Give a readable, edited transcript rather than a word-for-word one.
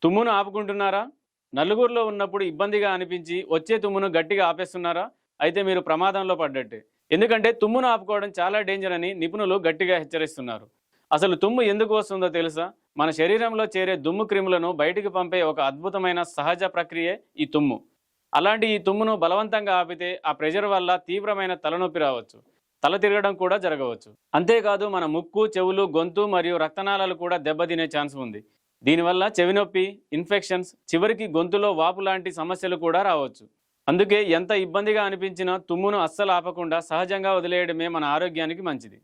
తుమ్మును ఆపుకుంటున్నారా? నలుగురిలో ఉన్నప్పుడు ఇబ్బందిగా అనిపించి వచ్చే తుమ్మును గట్టిగా ఆపేస్తున్నారా? అయితే మీరు ప్రమాదంలో పడ్డట్టే. ఎందుకంటే తుమ్మును ఆపుకోవడం చాలా డేంజర్ అని నిపుణులు గట్టిగా హెచ్చరిస్తున్నారు. అసలు తుమ్ము ఎందుకు వస్తుందో తెలుసా? మన శరీరంలో చేరే దుమ్ము క్రిములను బయటికి పంపే ఒక అద్భుతమైన సహజ ప్రక్రియే ఈ తుమ్ము. అలాంటి ఈ తుమ్మును బలవంతంగా ఆపితే ఆ ప్రెషర్ వల్ల తీవ్రమైన తలనొప్పి రావచ్చు. తల తిరగడం కూడా జరగవచ్చు. అంతేకాదు మన ముక్కు, చెవులు, గొంతు మరియు రక్తనాళాలు కూడా దెబ్బతినే ఛాన్స్ ఉంది. దీనివల్ల చెవినొప్పి, ఇన్ఫెక్షన్స్, చివరికి గొంతులో వాపు లాంటి సమస్యలు కూడా రావచ్చు. అందుకే ఎంత ఇబ్బందిగా అనిపించినా తుమ్మును అస్సలు ఆపకుండా సహజంగా వదిలేయడమే మన ఆరోగ్యానికి మంచిది.